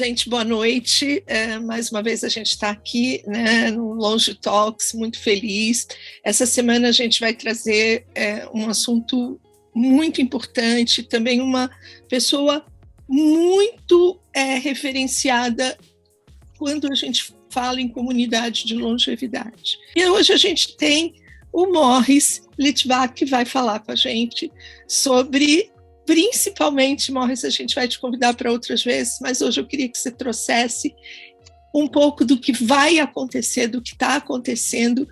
Gente, boa noite. Mais uma vez a gente está aqui, né, no Longe Talks, muito feliz. Essa semana a gente vai trazer um assunto muito importante, também uma pessoa muito referenciada quando a gente fala em comunidade de longevidade. E hoje a gente tem o Morris Litvak, que vai falar com a gente sobre... Principalmente, Morris, a gente vai te convidar para outras vezes, mas hoje eu queria que você trouxesse um pouco do que vai acontecer, do que está acontecendo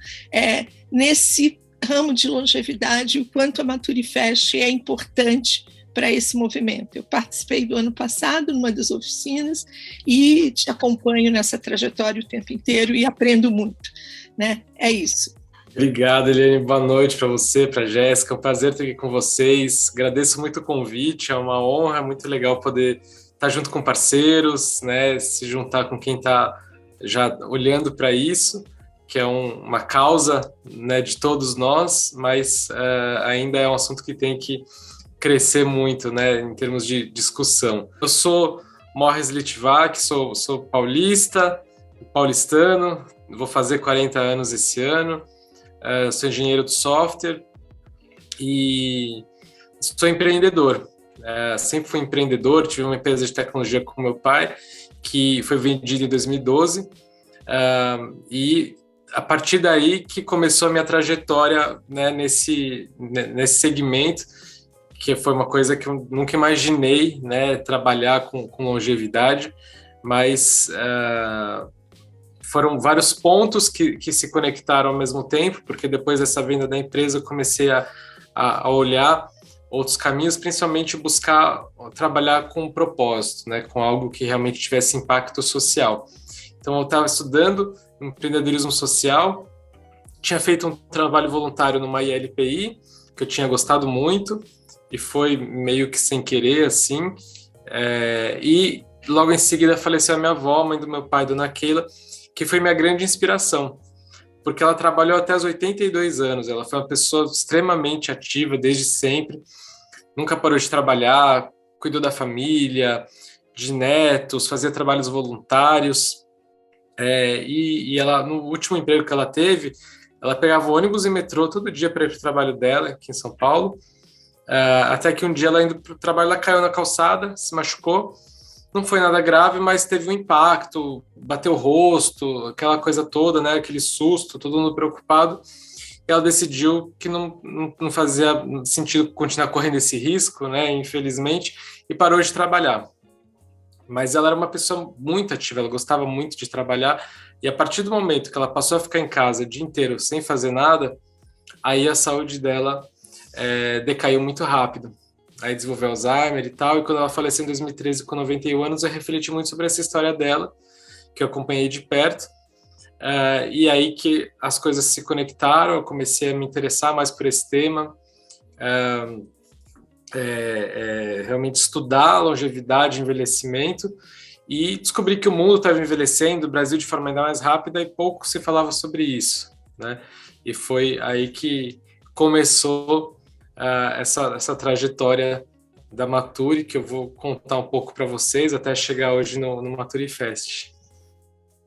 nesse ramo de longevidade, o quanto a Maturifest é importante para esse movimento. Eu participei do ano passado numa das oficinas e te acompanho nessa trajetória o tempo inteiro e aprendo muito, né? É isso. Obrigado, Eliane. Boa noite para você, para a Jéssica. É um prazer estar aqui com vocês. Agradeço muito o convite, é uma honra, muito legal poder estar junto com parceiros, né? Se juntar com quem está já olhando para isso, que é uma causa, né, de todos nós, mas ainda é um assunto que tem que crescer muito, né, em termos de discussão. Eu sou Morris Litvak, sou paulistano, vou fazer 40 anos esse ano. Sou engenheiro de software e sou empreendedor. Sempre fui empreendedor, tive uma empresa de tecnologia com meu pai, que foi vendida em 2012, e a partir daí que começou a minha trajetória, né, nesse segmento, que foi uma coisa que eu nunca imaginei, né, trabalhar com longevidade, mas... foram vários pontos que se conectaram ao mesmo tempo, porque depois dessa venda da empresa eu comecei a olhar outros caminhos, principalmente buscar trabalhar com um propósito, né, com algo que realmente tivesse impacto social. Então eu estava estudando empreendedorismo social, tinha feito um trabalho voluntário numa ILPI, que eu tinha gostado muito, e foi meio que sem querer, assim, e logo em seguida faleceu a minha avó, mãe do meu pai, Dona Keila, que foi minha grande inspiração, porque ela trabalhou até os 82 anos, ela foi uma pessoa extremamente ativa desde sempre, nunca parou de trabalhar, cuidou da família, de netos, fazia trabalhos voluntários, e ela, no último emprego que ela teve, ela pegava ônibus e metrô todo dia para ir para o trabalho dela, aqui em São Paulo, até que um dia ela indo para o trabalho, ela caiu na calçada, se machucou. Não foi nada grave, mas teve um impacto, bateu o rosto, aquela coisa toda, né? Aquele susto, todo mundo preocupado. E ela decidiu que não fazia sentido continuar correndo esse risco, né? Infelizmente, e parou de trabalhar. Mas ela era uma pessoa muito ativa, ela gostava muito de trabalhar. E a partir do momento que ela passou a ficar em casa o dia inteiro sem fazer nada, aí a saúde dela decaiu muito rápido. Aí desenvolveu Alzheimer e tal, e quando ela faleceu em 2013 com 91 anos, eu refleti muito sobre essa história dela, que eu acompanhei de perto, e aí que as coisas se conectaram, eu comecei a me interessar mais por esse tema, realmente estudar longevidade, envelhecimento, e descobri que o mundo estava envelhecendo, o Brasil de forma ainda mais rápida, e pouco se falava sobre isso, né? E foi aí que começou essa trajetória da Maturi, que eu vou contar um pouco para vocês, até chegar hoje no Maturifest.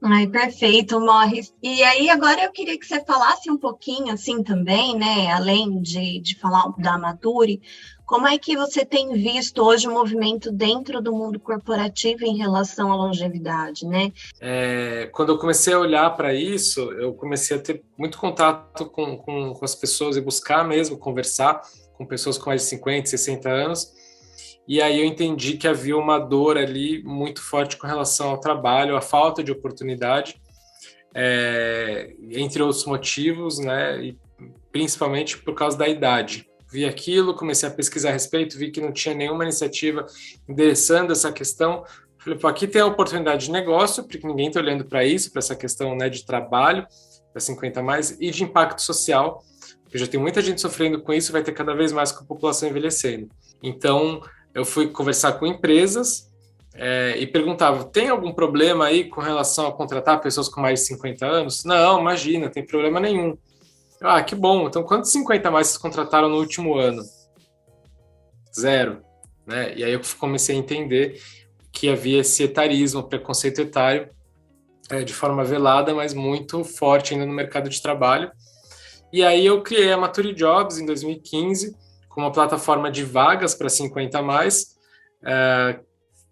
Ai, perfeito, Morris. E aí, agora eu queria que você falasse um pouquinho, assim, também, né, além de falar da Maturi, como é que você tem visto hoje o movimento dentro do mundo corporativo em relação à longevidade, né? Quando eu comecei a olhar para isso, eu comecei a ter muito contato com as pessoas e buscar mesmo conversar com pessoas com mais de 50, 60 anos, e aí eu entendi que havia uma dor ali muito forte com relação ao trabalho, a falta de oportunidade, entre outros motivos, né, e principalmente por causa da idade. Vi aquilo, comecei a pesquisar a respeito, vi que não tinha nenhuma iniciativa endereçando essa questão. Falei, pô, aqui tem a oportunidade de negócio, porque ninguém está olhando para isso, para essa questão, né, de trabalho, para 50 a mais, e de impacto social, porque já tem muita gente sofrendo com isso, vai ter cada vez mais com a população envelhecendo. Então, eu fui conversar com empresas e perguntava, tem algum problema aí com relação a contratar pessoas com mais de 50 anos? Não, imagina, não tem problema nenhum. Ah, que bom, então quantos 50 a mais vocês contrataram no último ano? 0, né? E aí eu comecei a entender que havia esse etarismo, preconceito etário, de forma velada, mas muito forte ainda no mercado de trabalho. E aí eu criei a Mature Jobs em 2015, com uma plataforma de vagas para 50 a mais,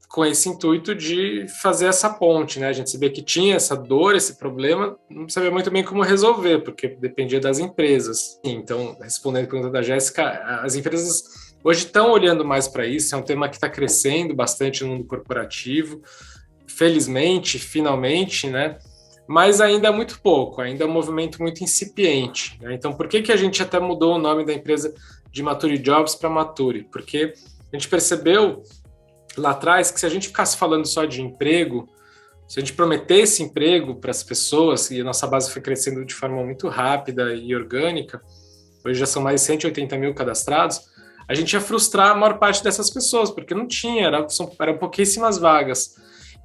com esse intuito de fazer essa ponte, né? A gente sabia que tinha essa dor, esse problema, não sabia muito bem como resolver, porque dependia das empresas. Então, respondendo a pergunta da Jéssica, as empresas hoje estão olhando mais para isso, é um tema que está crescendo bastante no mundo corporativo, felizmente, finalmente, né? Mas ainda é muito pouco, ainda é um movimento muito incipiente, né? Então, por que a gente até mudou o nome da empresa de Mature Jobs para Mature? Porque a gente percebeu lá atrás que se a gente ficasse falando só de emprego, se a gente prometesse emprego para as pessoas, e a nossa base foi crescendo de forma muito rápida e orgânica, hoje já são mais de 180 mil cadastrados, a gente ia frustrar a maior parte dessas pessoas, porque não tinha, eram pouquíssimas vagas.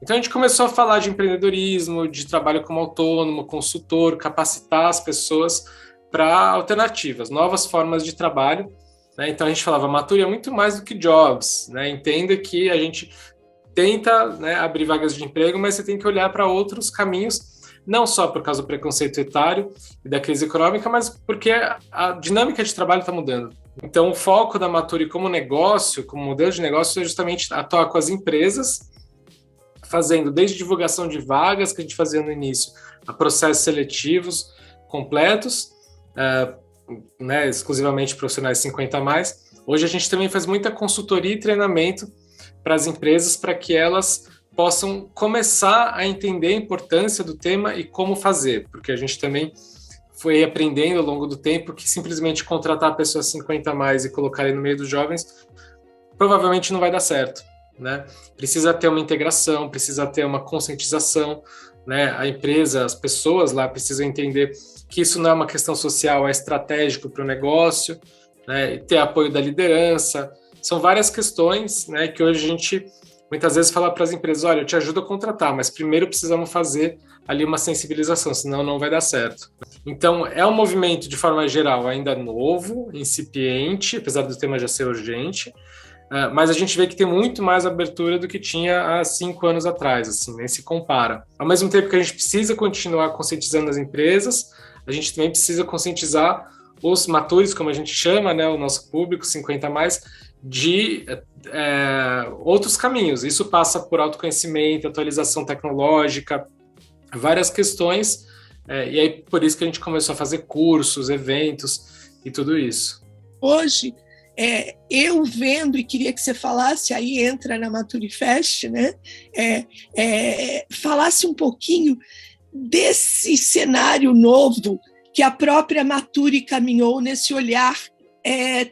Então a gente começou a falar de empreendedorismo, de trabalho como autônomo, consultor, capacitar as pessoas para alternativas, novas formas de trabalho, né? Então a gente falava, Mature é muito mais do que jobs, né? Entenda que a gente tenta, né, abrir vagas de emprego, mas você tem que olhar para outros caminhos, não só por causa do preconceito etário e da crise econômica, mas porque a dinâmica de trabalho está mudando. Então o foco da Mature como negócio, como modelo de negócio, é justamente atuar com as empresas, fazendo desde divulgação de vagas, que a gente fazia no início, a processos seletivos completos, né, exclusivamente profissionais 50 a mais. Hoje a gente também faz muita consultoria e treinamento para as empresas, para que elas possam começar a entender a importância do tema e como fazer, porque a gente também foi aprendendo ao longo do tempo que simplesmente contratar pessoas 50 a mais e colocar ele no meio dos jovens provavelmente não vai dar certo, né? Precisa ter uma integração, precisa ter uma conscientização, né? A empresa, as pessoas lá precisam entender que isso não é uma questão social, é estratégico para o negócio, né? E ter apoio da liderança. São várias questões, né, que hoje a gente muitas vezes fala para as empresas, olha, eu te ajudo a contratar, mas primeiro precisamos fazer ali uma sensibilização, senão não vai dar certo. Então, é um movimento, de forma geral, ainda novo, incipiente, apesar do tema já ser urgente, mas a gente vê que tem muito mais abertura do que tinha há 5 anos atrás, assim, nem se compara. Ao mesmo tempo que a gente precisa continuar conscientizando as empresas, a gente também precisa conscientizar os matures, como a gente chama, né, o nosso público, 50 a mais, de outros caminhos. Isso passa por autoconhecimento, atualização tecnológica, várias questões, e aí por isso que a gente começou a fazer cursos, eventos e tudo isso. Hoje, eu vendo, e queria que você falasse, aí entra na Mature Fest, né? Falasse um pouquinho desse cenário novo que a própria Mature caminhou nesse olhar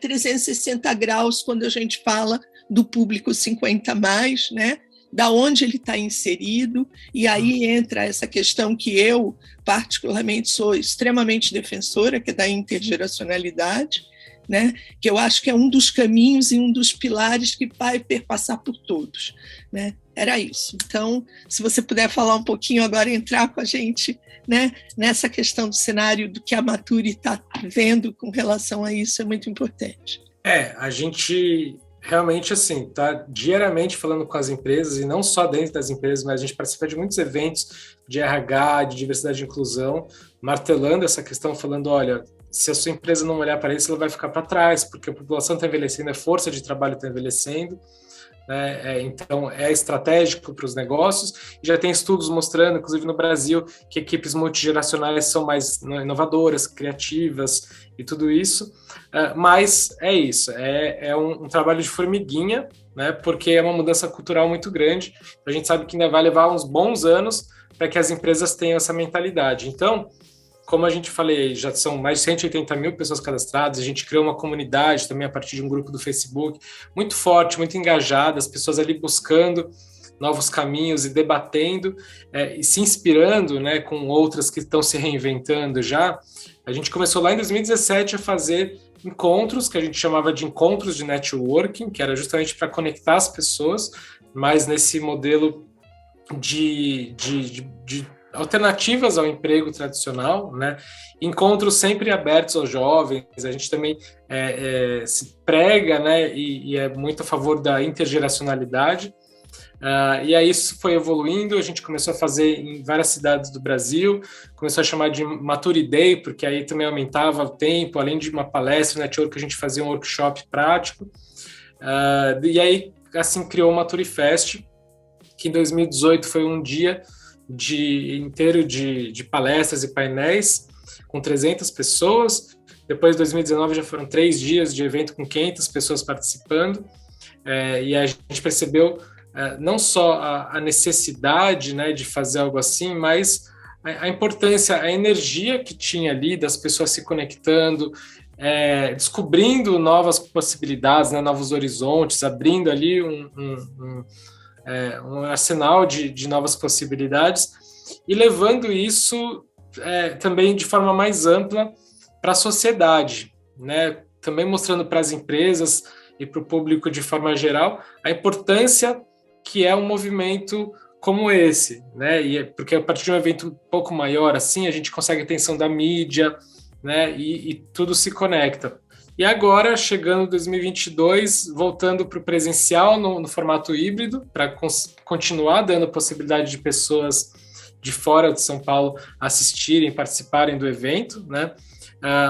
360 graus quando a gente fala do público 50 mais, né? Da onde ele está inserido, e aí entra essa questão que eu, particularmente, sou extremamente defensora, que é da intergeracionalidade, né? Que eu acho que é um dos caminhos e um dos pilares que vai perpassar por todos, né? Era isso. Então, se você puder falar um pouquinho agora, entrar com a gente, né, nessa questão do cenário do que a Mature está vendo com relação a isso, é muito importante. A gente realmente, assim, está diariamente falando com as empresas, e não só dentro das empresas, mas a gente participa de muitos eventos de RH, de diversidade e inclusão, martelando essa questão, falando, olha, se a sua empresa não olhar para isso, ela vai ficar para trás, porque a população está envelhecendo, a força de trabalho está envelhecendo, né? Então é estratégico para os negócios. Já tem estudos mostrando, inclusive no Brasil, que equipes multigeracionais são mais inovadoras, criativas e tudo isso, mas é isso, é um trabalho de formiguinha, né? Porque é uma mudança cultural muito grande. A gente sabe que ainda vai levar uns bons anos para que as empresas tenham essa mentalidade. Então, como a gente falei, já são mais de 180 mil pessoas cadastradas, a gente criou uma comunidade também a partir de um grupo do Facebook, muito forte, muito engajada, as pessoas ali buscando novos caminhos e debatendo e se inspirando, né, com outras que estão se reinventando já. A gente começou lá em 2017 a fazer encontros, que a gente chamava de encontros de networking, que era justamente para conectar as pessoas, mas nesse modelo de alternativas ao emprego tradicional, né? Encontros sempre abertos aos jovens. A gente também se prega, né? E é muito a favor da intergeracionalidade. E aí isso foi evoluindo, a gente começou a fazer em várias cidades do Brasil, começou a chamar de Mature Day, porque aí também aumentava o tempo, além de uma palestra, network, a gente fazia um workshop prático. E aí, assim, criou o Mature Fest, que em 2018 foi um dia inteiro de palestras e painéis, com 300 pessoas. Depois, em 2019, já foram 3 dias de evento com 500 pessoas participando. E a gente percebeu não só a necessidade, né, de fazer algo assim, mas a importância, a energia que tinha ali das pessoas se conectando, descobrindo novas possibilidades, né, novos horizontes, abrindo ali um arsenal de novas possibilidades e levando isso também de forma mais ampla para a sociedade, né, também mostrando para as empresas e para o público de forma geral a importância que é um movimento como esse, né? Porque a partir de um evento um pouco maior, assim, a gente consegue a atenção da mídia, né? E tudo se conecta. E agora, chegando em 2022, voltando para o presencial no formato híbrido, para continuar dando possibilidade de pessoas de fora de São Paulo assistirem, participarem do evento, né?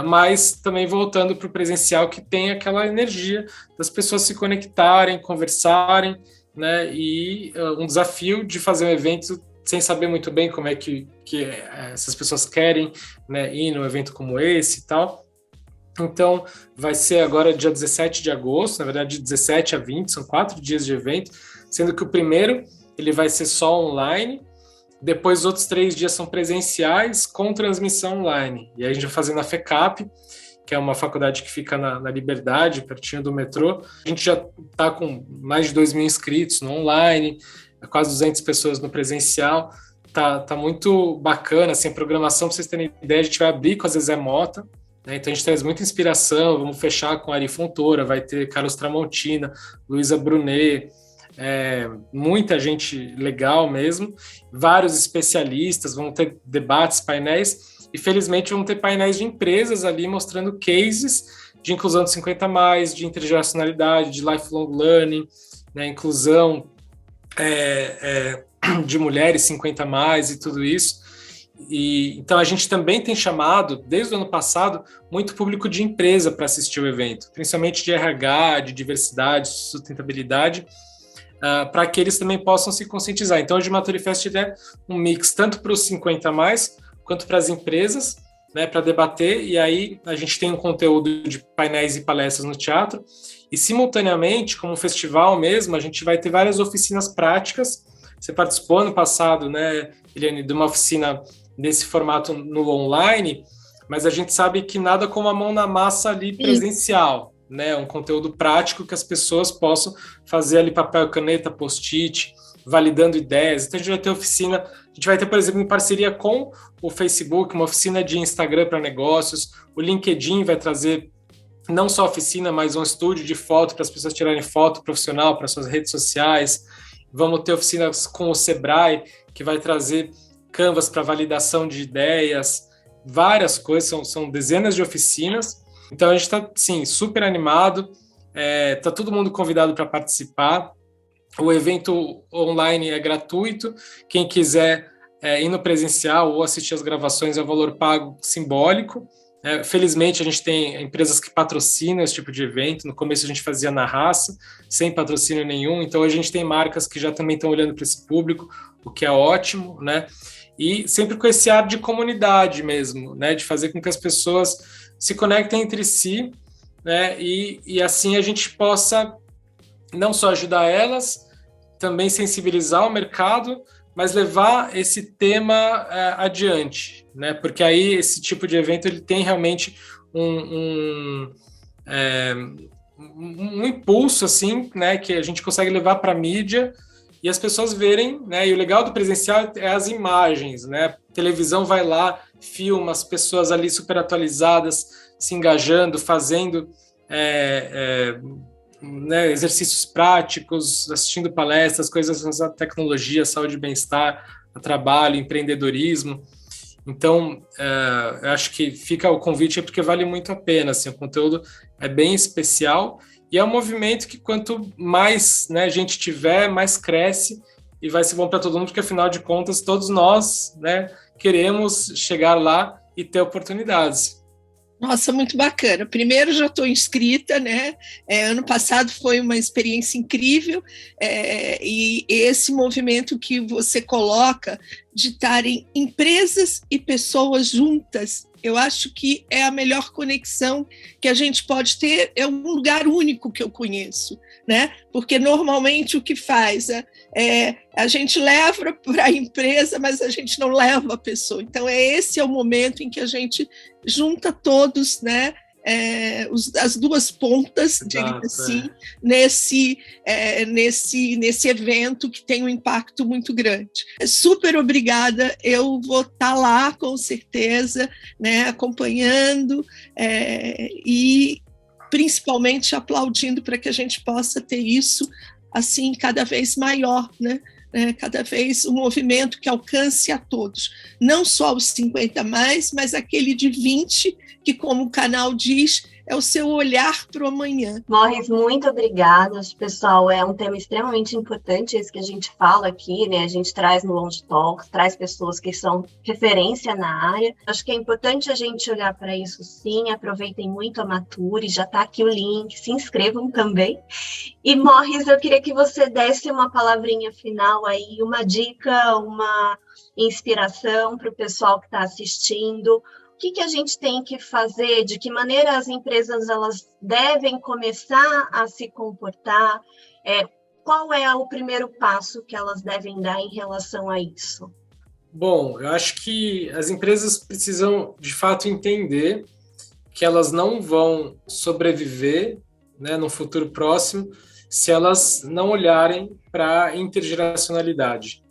Mas também voltando para o presencial, que tem aquela energia das pessoas se conectarem, conversarem, né? E um desafio de fazer um evento sem saber muito bem como é que essas pessoas querem, né, ir num evento como esse e tal. Então, vai ser agora dia 17 de agosto, na verdade, de 17 a 20, são 4 dias de evento, sendo que o primeiro ele vai ser só online, depois os outros 3 dias são presenciais com transmissão online. E aí a gente vai fazer na FECAP, que é uma faculdade que fica na Liberdade, pertinho do metrô. A gente já está com mais de 2.000 inscritos no online, quase 200 pessoas no presencial. Tá muito bacana, assim, a programação, para vocês terem ideia, a gente vai abrir com a Zezé Mota, né? Então a gente traz muita inspiração, vamos fechar com a Ari Fontoura, vai ter Carlos Tramontina, Luísa Brunet, muita gente legal mesmo, vários especialistas, vão ter debates, painéis, e felizmente vão ter painéis de empresas ali mostrando cases de inclusão de 50+, de intergeracionalidade, de lifelong learning, né, inclusão de mulheres 50+, e tudo isso. E então a gente também tem chamado, desde o ano passado, muito público de empresa para assistir o evento, principalmente de RH, de diversidade, sustentabilidade, para que eles também possam se conscientizar. Então, hoje o Maturifest é um mix tanto para os 50+, quanto para as empresas, né, para debater, e aí a gente tem um conteúdo de painéis e palestras no teatro, e simultaneamente, como um festival mesmo, a gente vai ter várias oficinas práticas. Você participou ano passado, né, Eliane, de uma oficina desse formato no online, mas a gente sabe que nada como a mão na massa ali presencial, né, um conteúdo prático que as pessoas possam fazer ali papel, caneta, post-it, validando ideias. Então a gente vai ter oficina, a gente vai ter, por exemplo, em parceria com o Facebook, uma oficina de Instagram para negócios, o LinkedIn vai trazer não só oficina, mas um estúdio de foto para as pessoas tirarem foto profissional para suas redes sociais. Vamos ter oficinas com o Sebrae, que vai trazer canvas para validação de ideias, várias coisas, são dezenas de oficinas. Então a gente está, sim, super animado, está todo mundo convidado para participar. O evento online é gratuito, quem quiser ir no presencial ou assistir as gravações é um valor pago simbólico. Felizmente a gente tem empresas que patrocinam esse tipo de evento, no começo a gente fazia na raça, sem patrocínio nenhum, então a gente tem marcas que já também estão olhando para esse público, o que é ótimo, né? E sempre com esse ar de comunidade mesmo, né? De fazer com que as pessoas se conectem entre si, né? E assim a gente possa não só ajudar elas, também sensibilizar o mercado, mas levar esse tema adiante, né? Porque aí esse tipo de evento ele tem realmente um impulso assim, né? Que a gente consegue levar para a mídia e as pessoas verem, né? E o legal do presencial é as imagens, né? A televisão vai lá, filma as pessoas ali super atualizadas, se engajando, fazendo né, exercícios práticos, assistindo palestras, coisas da tecnologia, saúde e bem-estar, trabalho, empreendedorismo. Então, eu acho que fica o convite porque vale muito a pena, assim, o conteúdo é bem especial e é um movimento que quanto mais, né, a gente tiver, mais cresce e vai ser bom para todo mundo, porque afinal de contas todos nós, né, queremos chegar lá e ter oportunidades. Nossa, muito bacana. Primeiro, já estou inscrita, né? Ano passado foi uma experiência incrível, e esse movimento que você coloca de estarem empresas e pessoas juntas, eu acho que é a melhor conexão que a gente pode ter, é um lugar único que eu conheço, né? Porque normalmente o que faz a gente leva para a empresa, mas a gente não leva a pessoa. Então, esse é o momento em que a gente junta todos, né? As duas pontas, digamos assim, nesse evento que tem um impacto muito grande. Super obrigada, eu vou estar lá com certeza, né, acompanhando e principalmente aplaudindo para que a gente possa ter isso assim cada vez maior, né? Cada vez um movimento que alcance a todos, não só os 50 mais, mas aquele de 20, que, como o canal diz, é o seu olhar para o amanhã. Morris, muito obrigada. Pessoal, é um tema extremamente importante, esse que a gente fala aqui, né? A gente traz no Lounge Talks, traz pessoas que são referência na área. Acho que é importante a gente olhar para isso sim, aproveitem muito a Mature, já está aqui o link, se inscrevam também. E, Morris, eu queria que você desse uma palavrinha final aí, uma dica, uma inspiração para o pessoal que está assistindo. O que a gente tem que fazer, de que maneira as empresas elas devem começar a se comportar, qual é o primeiro passo que elas devem dar em relação a isso? Bom, eu acho que as empresas precisam, de fato, entender que elas não vão sobreviver, né, no futuro próximo se elas não olharem para a intergeracionalidade.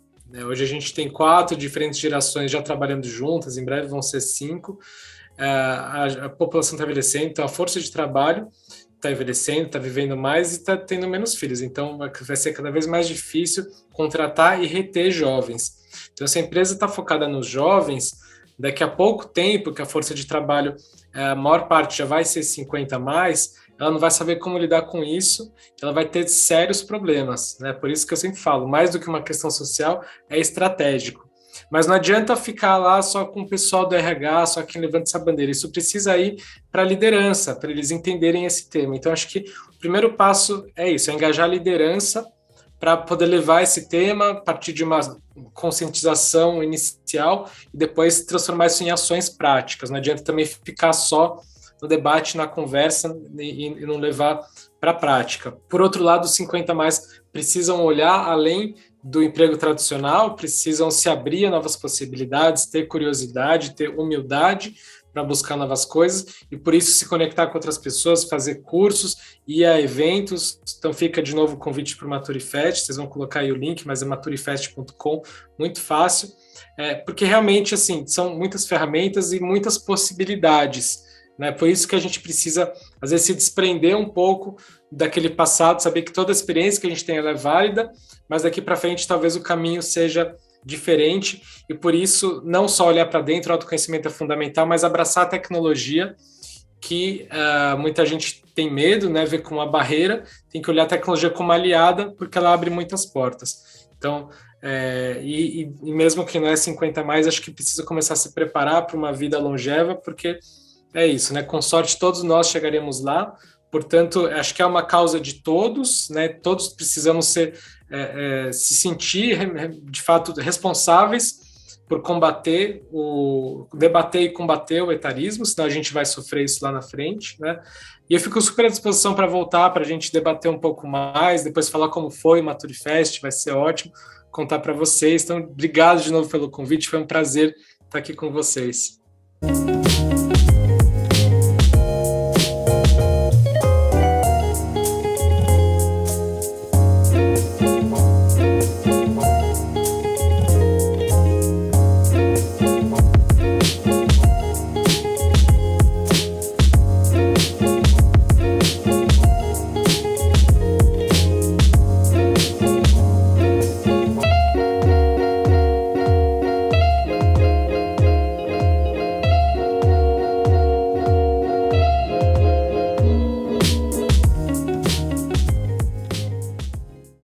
Hoje a gente tem 4 diferentes gerações já trabalhando juntas, em breve vão ser 5. A população está envelhecendo, então a força de trabalho está envelhecendo, está vivendo mais e está tendo menos filhos. Então vai ser cada vez mais difícil contratar e reter jovens. Então, se a empresa está focada nos jovens, daqui a pouco tempo que a força de trabalho, a maior parte já vai ser 50 mais, ela não vai saber como lidar com isso, ela vai ter sérios problemas, né? Por isso que eu sempre falo, mais do que uma questão social, é estratégico. Mas não adianta ficar lá só com o pessoal do RH, só quem levanta essa bandeira. Isso precisa ir para a liderança, para eles entenderem esse tema. Então, acho que o primeiro passo é isso, é engajar a liderança para poder levar esse tema a partir de uma conscientização inicial e depois transformar isso em ações práticas. Não adianta também ficar só no debate, na conversa e não levar para a prática. Por outro lado, os 50 mais precisam olhar além do emprego tradicional, precisam se abrir a novas possibilidades, ter curiosidade, ter humildade para buscar novas coisas e por isso se conectar com outras pessoas, fazer cursos, ir a eventos. Então fica de novo o convite para o MaturiFest, vocês vão colocar aí o link, mas é maturifest.com, muito fácil, porque realmente assim, são muitas ferramentas e muitas possibilidades. Né? Por isso que a gente precisa, às vezes, se desprender um pouco daquele passado, saber que toda a experiência que a gente tem ela é válida, mas daqui para frente talvez o caminho seja diferente e por isso não só olhar para dentro, o autoconhecimento é fundamental, mas abraçar a tecnologia que muita gente tem medo, né, vê como uma barreira, tem que olhar a tecnologia como aliada porque ela abre muitas portas. Então, e mesmo quem não é 50 mais, acho que precisa começar a se preparar para uma vida longeva, porque é isso, né? Com sorte todos nós chegaremos lá, portanto, acho que é uma causa de todos, né? Todos precisamos se sentir, de fato, responsáveis por debater e combater o etarismo, senão a gente vai sofrer isso lá na frente, né? E eu fico super à disposição para voltar, para a gente debater um pouco mais, depois falar como foi o MaturiFest, vai ser ótimo contar para vocês. Então, obrigado de novo pelo convite, foi um prazer estar aqui com vocês.